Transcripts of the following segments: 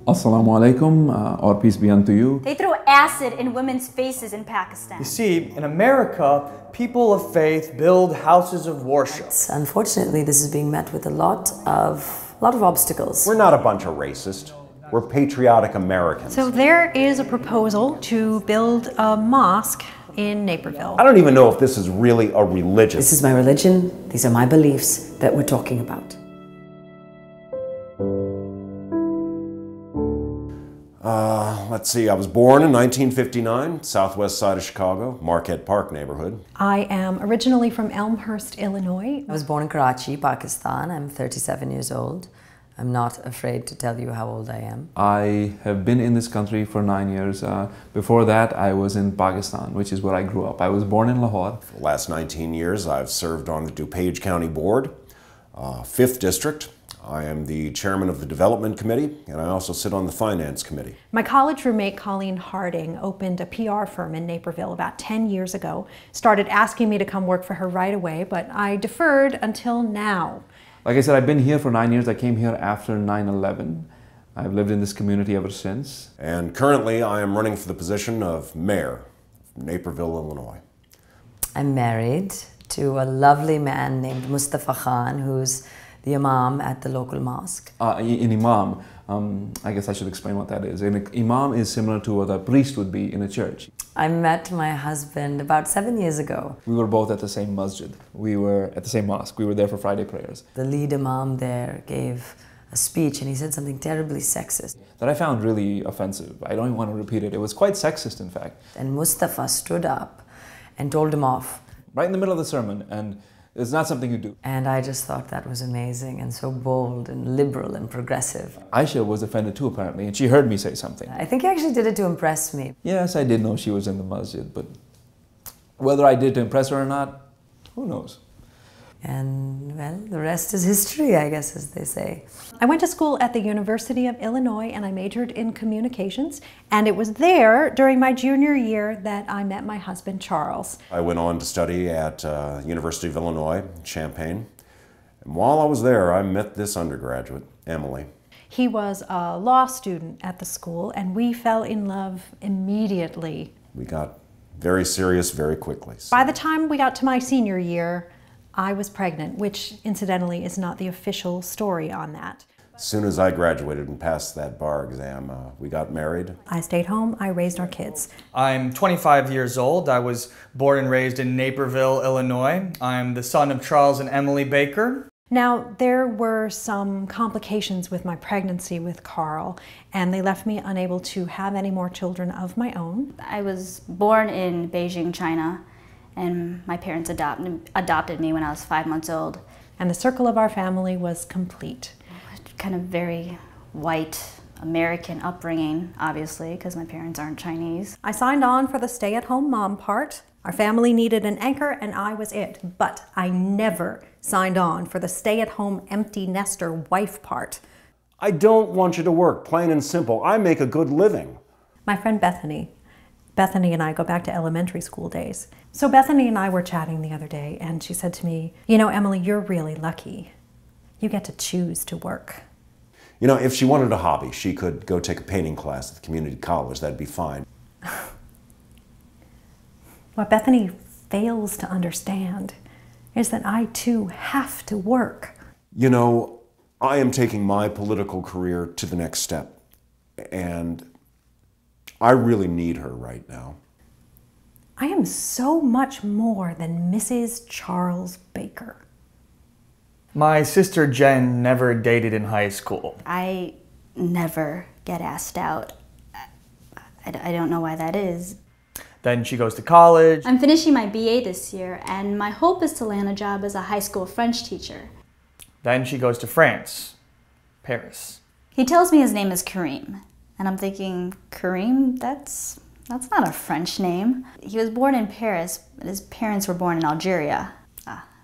Assalamu alaikum, or peace be unto you. They throw acid in women's faces in Pakistan. You see, in America, people of faith build houses of worship. Unfortunately, this is being met with a lot of obstacles. We're not a bunch of racists. We're patriotic Americans. So there is a proposal to build a mosque in Naperville. I don't even know if this is really a religion. This is my religion. These are my beliefs that we're talking about. Let's see, I was born in 1959, southwest side of Chicago, Marquette Park neighborhood. I am originally from Elmhurst, Illinois. I was born in Karachi, Pakistan. I'm 37 years old. I'm not afraid to tell you how old I am. I have been in this country for 9 years. Before that, I was in Pakistan, which is where I grew up. I was born in Lahore. For the last 19 years, I've served on the DuPage County Board, 5th District. I am the chairman of the Development Committee, and I also sit on the Finance Committee. My college roommate, Colleen Harding, opened a PR firm in Naperville about 10 years ago, started asking me to come work for her right away, but I deferred until now. Like I said, I've been here for 9 years. I came here after 9/11. I've lived in this community ever since. And currently, I am running for the position of mayor of Naperville, Illinois. I'm married to a lovely man named Mustafa Khan, who's the Imam at the local mosque. In Imam, I guess I should explain what that is. An Imam is similar to what a priest would be in a church. I met my husband about 7 years ago. We were both at the same masjid. We were at the same mosque. We were there for Friday prayers. The lead Imam there gave a speech and he said something terribly sexist. That I found really offensive. I don't even want to repeat it. It was quite sexist, in fact. And Mustafa stood up and told him off. Right in the middle of the sermon, and it's not something you do. And I just thought that was amazing and so bold and liberal and progressive. Ayesha was offended too, apparently, and she heard me say something. I think he actually did it to impress me. Yes, I did know she was in the masjid, but whether I did to impress her or not, who knows? And, well, the rest is history, I guess, as they say. I went to school at the University of Illinois and I majored in communications, and it was there during my junior year that I met my husband, Charles. I went on to study at University of Illinois, Champaign. And while I was there, I met this undergraduate, Emily. He was a law student at the school and we fell in love immediately. We got very serious very quickly. By the time we got to my senior year, I was pregnant, which incidentally is not the official story on that. As soon as I graduated and passed that bar exam, we got married. I stayed home, I raised our kids. I'm 25 years old. I was born and raised in Naperville, Illinois. I'm the son of Charles and Emily Baker. Now, there were some complications with my pregnancy with Carl, and they left me unable to have any more children of my own. I was born in Beijing, China, and my parents adopted me when I was 5 months old. And the circle of our family was complete. Kind of very white American upbringing, obviously, because my parents aren't Chinese. I signed on for the stay-at-home mom part. Our family needed an anchor and I was it, but I never signed on for the stay-at-home empty nester wife part. I don't want you to work, plain and simple. I make a good living. My friend Bethany and I go back to elementary school days. So Bethany and I were chatting the other day and she said to me, "You know, Emily, you're really lucky. You get to choose to work." You know, if she wanted a hobby, she could go take a painting class at the community college. That'd be fine. What Bethany fails to understand is that I too have to work. You know, I am taking my political career to the next step, and I really need her right now. I am so much more than Mrs. Charles Baker. My sister Jen never dated in high school. I never get asked out. I don't know why that is. Then she goes to college. I'm finishing my BA this year, and my hope is to land a job as a high school French teacher. Then she goes to France, Paris. He tells me his name is Kareem, and I'm thinking, Kareem? That's not a French name. He was born in Paris, but his parents were born in Algeria.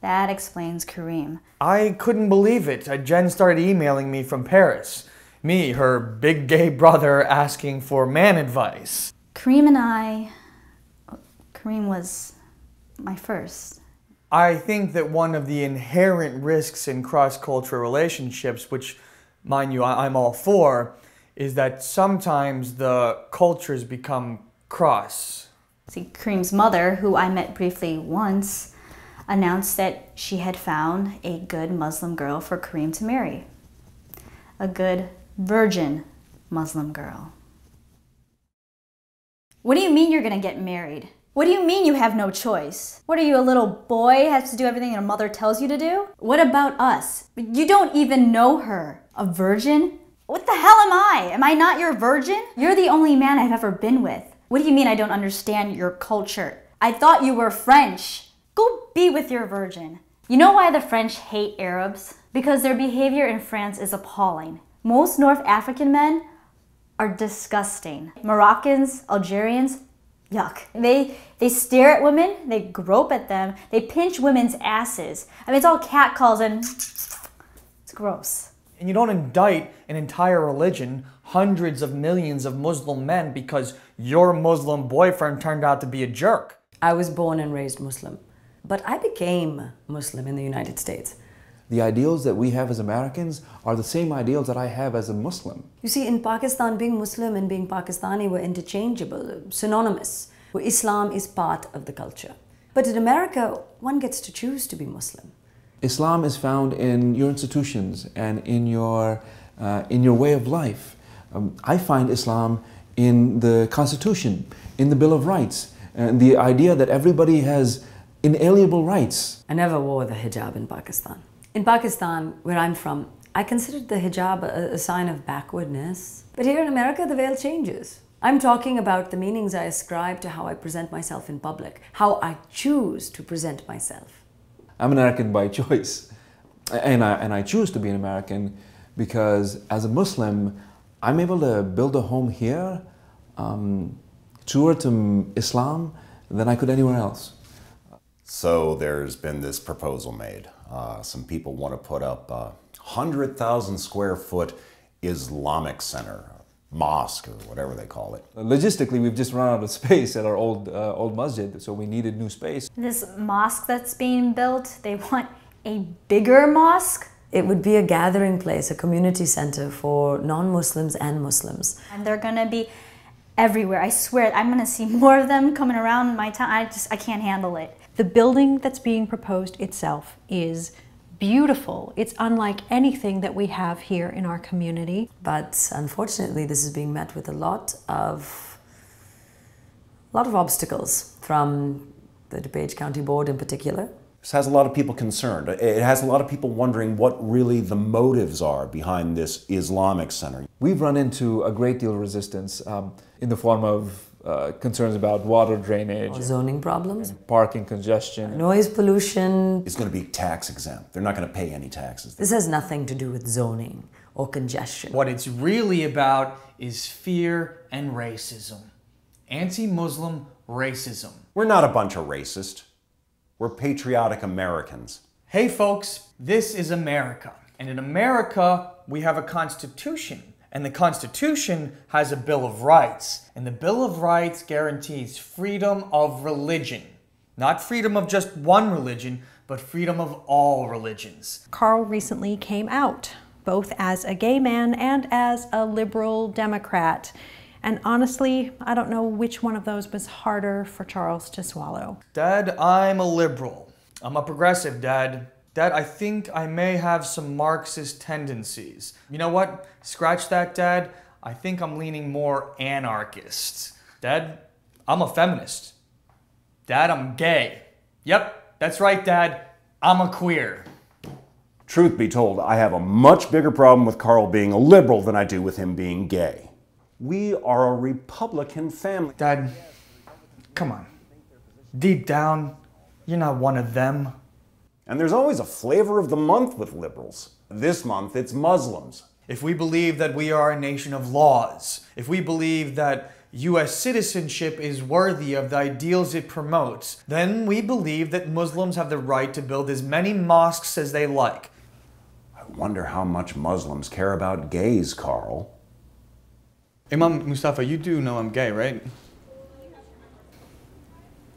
That explains Kareem. I couldn't believe it. Jen started emailing me from Paris. Me, her big gay brother, asking for man advice. Kareem was my first. I think that one of the inherent risks in cross-cultural relationships, which, mind you, I'm all for, is that sometimes the cultures become cross. See, Kareem's mother, who I met briefly once, announced that she had found a good Muslim girl for Kareem to marry. A good virgin Muslim girl. What do you mean you're gonna get married? What do you mean you have no choice? What are you, a little boy, has to do everything a mother tells you to do? What about us? You don't even know her. A virgin? What the hell am I? Am I not your virgin? You're the only man I've ever been with. What do you mean I don't understand your culture? I thought you were French. Go be with your virgin. You know why the French hate Arabs? Because their behavior in France is appalling. Most North African men are disgusting. Moroccans, Algerians, yuck. They stare at women, they grope at them, they pinch women's asses. I mean, it's all catcalls and it's gross. And you don't indict an entire religion, hundreds of millions of Muslim men, because your Muslim boyfriend turned out to be a jerk. I was born and raised Muslim, but I became Muslim in the United States. The ideals that we have as Americans are the same ideals that I have as a Muslim. You see, in Pakistan, being Muslim and being Pakistani were interchangeable, synonymous. Where Islam is part of the culture. But in America, one gets to choose to be Muslim. Islam is found in your institutions and in your way of life. I find Islam in the Constitution, in the Bill of Rights, and the idea that everybody has inalienable rights. I never wore the hijab in Pakistan. In Pakistan, where I'm from, I considered the hijab a sign of backwardness. But here in America, the veil changes. I'm talking about the meanings I ascribe to how I present myself in public, how I choose to present myself. I'm an American by choice, and I choose to be an American because as a Muslim, I'm able to build a home here truer to Islam than I could anywhere else. So there's been this proposal made. Some people want to put up a 100,000 square foot Islamic center, mosque or whatever they call it. Logistically, we've just run out of space at our old masjid, so we needed new space. This mosque that's being built, they want a bigger mosque? It would be a gathering place, a community center for non-Muslims and Muslims. And they're gonna be everywhere. I swear, I'm gonna see more of them coming around my town. I can't handle it. The building that's being proposed itself is beautiful. It's unlike anything that we have here in our community. But unfortunately, this is being met with a lot of obstacles from the DuPage County Board in particular. This has a lot of people concerned. It has a lot of people wondering what really the motives are behind this Islamic center. We've run into a great deal of resistance in the form of concerns about water drainage, Or zoning problems, parking congestion. noise pollution. It's going to be tax exempt. They're not going to pay any taxes. This has nothing to do with zoning or congestion. What it's really about is fear and racism. Anti-Muslim racism. We're not a bunch of racists. We're patriotic Americans. Hey folks, this is America. And in America, we have a constitution. And the Constitution has a Bill of Rights. And the Bill of Rights guarantees freedom of religion. Not freedom of just one religion, but freedom of all religions. Carl recently came out, both as a gay man and as a liberal Democrat. And honestly, I don't know which one of those was harder for Charles to swallow. Dad, I'm a liberal. I'm a progressive, Dad. Dad, I think I may have some Marxist tendencies. You know what? Scratch that, Dad. I think I'm leaning more anarchist. Dad, I'm a feminist. Dad, I'm gay. Yep, that's right, Dad. I'm a queer. Truth be told, I have a much bigger problem with Carl being a liberal than I do with him being gay. We are a Republican family. Dad, come on. Deep down, you're not one of them. And there's always a flavor of the month with liberals. This month, it's Muslims. If we believe that we are a nation of laws, if we believe that U.S. citizenship is worthy of the ideals it promotes, then we believe that Muslims have the right to build as many mosques as they like. I wonder how much Muslims care about gays, Carl. Imam Mustafa, you do know I'm gay, right?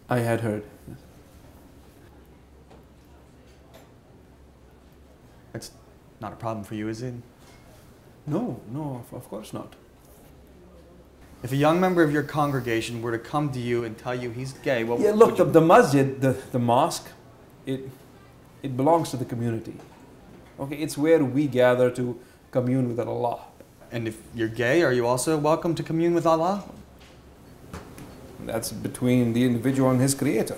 I had heard. It's not a problem for you, is it? No, of course not. If a young member of your congregation were to come to you and tell you he's gay, what Yeah, would look, you... the masjid, the mosque, it belongs to the community. Okay, it's where we gather to commune with Allah. And if you're gay, are you also welcome to commune with Allah? That's between the individual and his creator.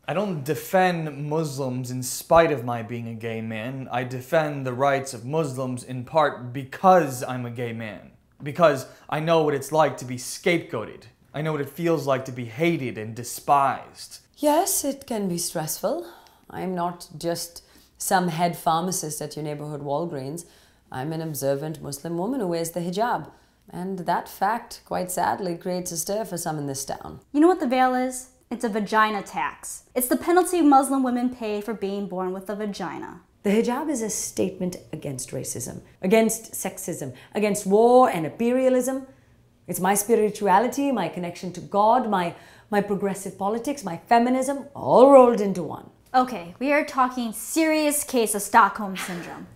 I don't defend Muslims in spite of my being a gay man. I defend the rights of Muslims in part because I'm a gay man. Because I know what it's like to be scapegoated. I know what it feels like to be hated and despised. Yes, it can be stressful. I'm not just some head pharmacist at your neighborhood Walgreens. I'm an observant Muslim woman who wears the hijab. And that fact, quite sadly, creates a stir for some in this town. You know what the veil is? It's a vagina tax. It's the penalty Muslim women pay for being born with a vagina. The hijab is a statement against racism, against sexism, against war and imperialism. It's my spirituality, my connection to God, my progressive politics, my feminism, all rolled into one. Okay, we are talking serious case of Stockholm Syndrome.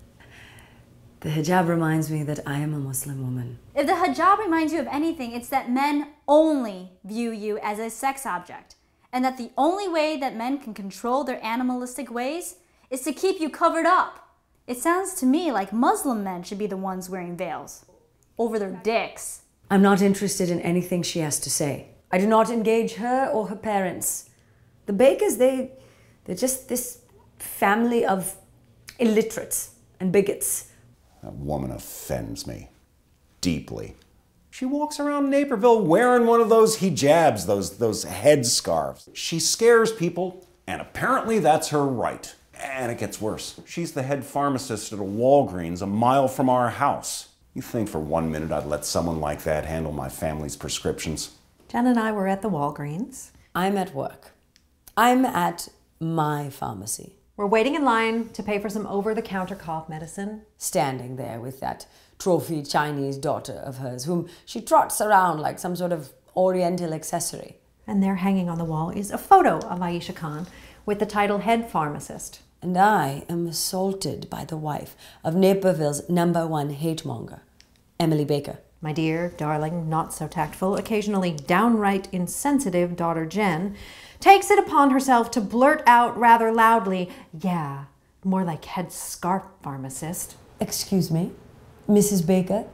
The hijab reminds me that I am a Muslim woman. If the hijab reminds you of anything, it's that men only view you as a sex object, and that the only way that men can control their animalistic ways is to keep you covered up. It sounds to me like Muslim men should be the ones wearing veils over their dicks. I'm not interested in anything she has to say. I do not engage her or her parents. The Bakers, they're just this family of illiterates and bigots. That woman offends me deeply. She walks around Naperville wearing one of those hijabs, those headscarves. She scares people, and apparently that's her right. And it gets worse. She's the head pharmacist at a Walgreens a mile from our house. You think for 1 minute I'd let someone like that handle my family's prescriptions? Jen and I were at the Walgreens. I'm at work. I'm at my pharmacy. We're waiting in line to pay for some over-the-counter cough medicine. Standing there with that trophy Chinese daughter of hers, whom she trots around like some sort of oriental accessory. And there hanging on the wall is a photo of Ayesha Khan with the title Head Pharmacist. And I am assaulted by the wife of Naperville's #1 hate monger, Emily Baker. My dear, darling, not so tactful, occasionally downright insensitive daughter Jen takes it upon herself to blurt out rather loudly, yeah, more like head scarf pharmacist. Excuse me, Mrs. Baker,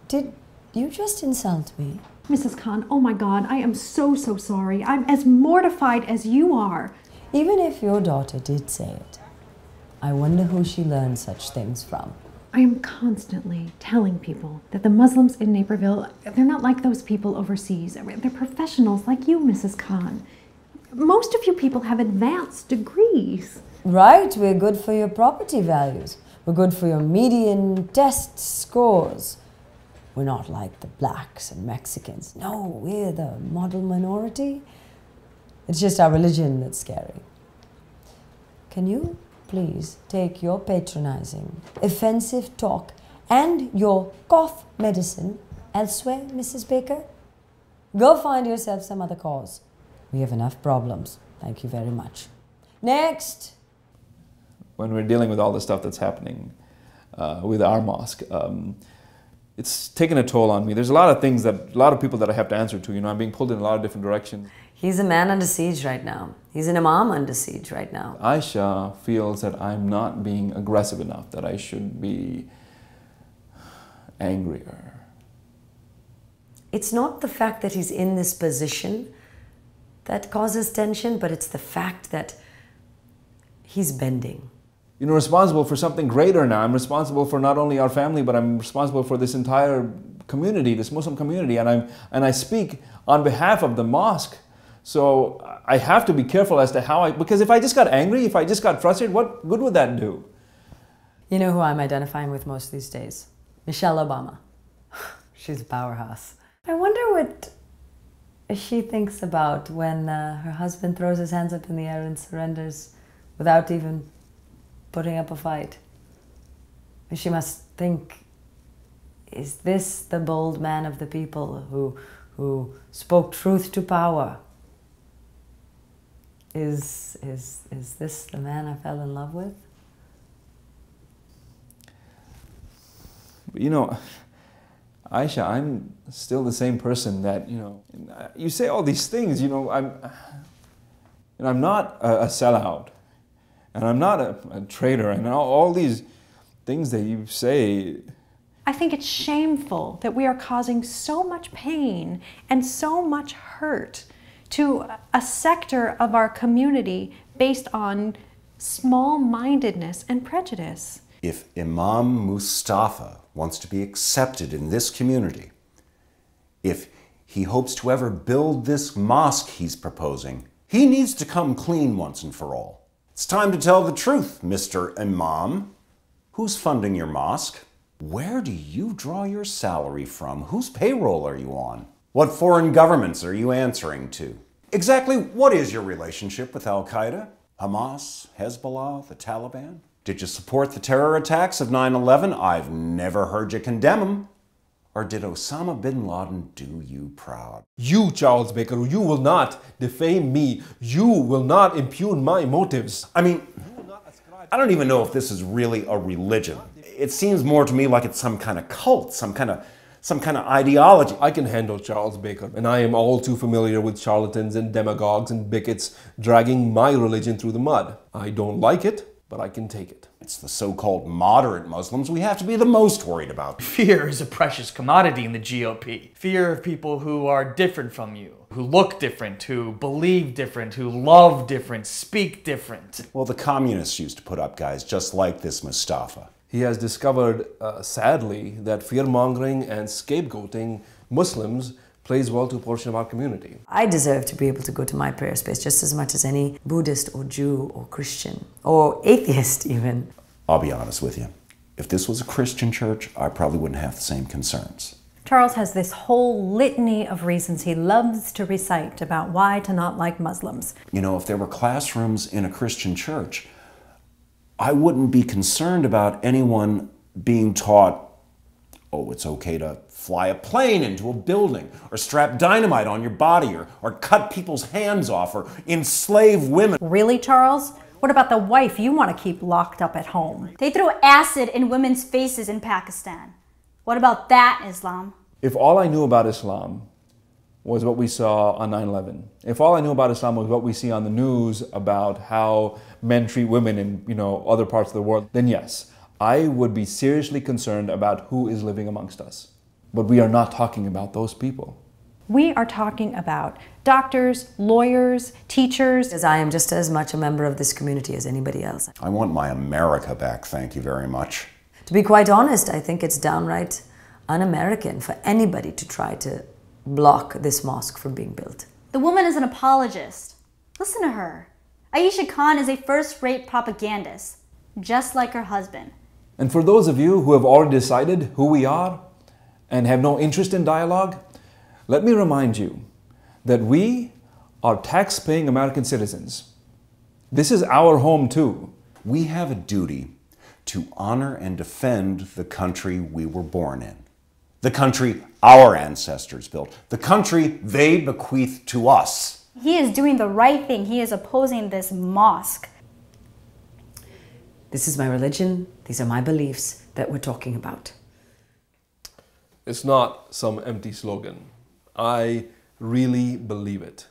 did you just insult me? Mrs. Khan, oh my God, I am so sorry. I'm as mortified as you are. Even if your daughter did say it, I wonder who she learned such things from. I am constantly telling people that the Muslims in Naperville, they're not like those people overseas. They're professionals like you, Mrs. Khan. Most of you people have advanced degrees. Right, we're good for your property values. We're good for your median test scores. We're not like the blacks and Mexicans. No, we're the model minority. It's just our religion that's scary. Can you please take your patronizing, offensive talk and your cough medicine elsewhere, Mrs. Baker? Go find yourself some other cause. We have enough problems. Thank you very much. Next. When we're dealing with all the stuff that's happening with our mosque, it's taken a toll on me. There's a lot of things that, a lot of people that I have to answer to. You know, I'm being pulled in a lot of different directions. He's a man under siege right now. He's an Imam under siege right now. Ayesha feels that I'm not being aggressive enough, that I should be angrier. It's not the fact that he's in this position that causes tension, but it's the fact that he's bending. You know, responsible for something greater now. I'm responsible for not only our family, but I'm responsible for this entire community, this Muslim community, and I speak on behalf of the mosque. So I have to be careful as to how because if I just got angry, if I just got frustrated, what good would that do? You know who I'm identifying with most these days? Michelle Obama. She's a powerhouse. I wonder what she thinks about when her husband throws his hands up in the air and surrenders without even putting up a fight. She must think, is this the bold man of the people who spoke truth to power? Is this the man I fell in love with? But you know, Ayesha, I'm still the same person that, you say all these things, I'm not a sellout, and I'm not a traitor, and all these things that you say. I think it's shameful that we are causing so much pain and so much hurt to a sector of our community based on small-mindedness and prejudice. If Imam Mustafa wants to be accepted in this community, if he hopes to ever build this mosque he's proposing, he needs to come clean once and for all. It's time to tell the truth, Mr. Imam. Who's funding your mosque? Where do you draw your salary from? Whose payroll are you on? What foreign governments are you answering to? Exactly what is your relationship with Al-Qaeda, Hamas, Hezbollah, the Taliban? Did you support the terror attacks of 9/11? I've never heard you condemn them. Or did Osama bin Laden do you proud? You, Charles Baker, you will not defame me. You will not impugn my motives. I mean, I don't even know if this is really a religion. It seems more to me like it's some kind of cult, some kind of ideology. I can handle Charles Baker, and I am all too familiar with charlatans and demagogues and bigots dragging my religion through the mud. I don't like it, but I can take it. It's the so-called moderate Muslims we have to be the most worried about. Fear is a precious commodity in the GOP. Fear of people who are different from you, who look different, who believe different, who love different, speak different. Well, the communists used to put up guys just like this Mustafa. He has discovered, sadly, that fear-mongering and scapegoating Muslims plays well to a portion of our community. I deserve to be able to go to my prayer space just as much as any Buddhist or Jew or Christian or atheist even. I'll be honest with you. If this was a Christian church, I probably wouldn't have the same concerns. Charles has this whole litany of reasons he loves to recite about why to not like Muslims. You know, if there were classrooms in a Christian church, I wouldn't be concerned about anyone being taught, oh, it's okay to fly a plane into a building, or strap dynamite on your body, or cut people's hands off, or enslave women. Really, Charles? What about the wife you want to keep locked up at home? They throw acid in women's faces in Pakistan. What about that, Islam? If all I knew about Islam was what we saw on 9/11, if all I knew about Islam was what we see on the news about how men treat women in other parts of the world, then yes, I would be seriously concerned about who is living amongst us. But we are not talking about those people. We are talking about doctors, lawyers, teachers. Because I am just as much a member of this community as anybody else. I want my America back, thank you very much. To be quite honest, I think it's downright un-American for anybody to try to block this mosque from being built. The woman is an apologist. Listen to her. Ayesha Khan is a first-rate propagandist, just like her husband. And for those of you who have already decided who we are and have no interest in dialogue, let me remind you that we are tax-paying American citizens. This is our home too. We have a duty to honor and defend the country we were born in. The country our ancestors built. The country they bequeathed to us. He is doing the right thing. He is opposing this mosque. This is my religion. These are my beliefs that we're talking about. It's not some empty slogan. I really believe it.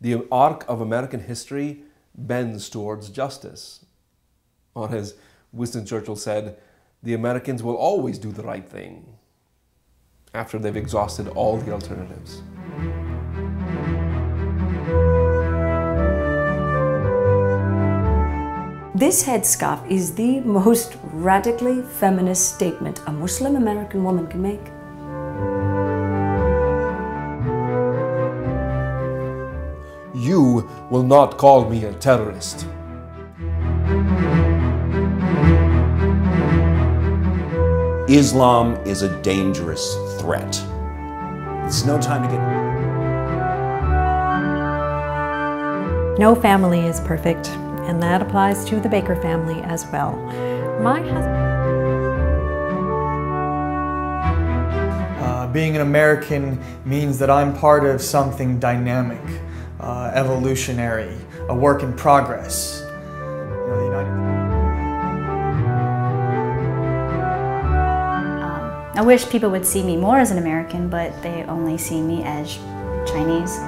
The arc of American history bends towards justice. Or as Winston Churchill said, the Americans will always do the right thing after they've exhausted all the alternatives. This headscarf is the most radically feminist statement a Muslim American woman can make. You will not call me a terrorist. Islam is a dangerous threat. It's no time to get... No family is perfect, and that applies to the Baker family as well. My husband... Being an American means that I'm part of something dynamic, evolutionary, a work in progress. I wish people would see me more as an American, but they only see me as Chinese.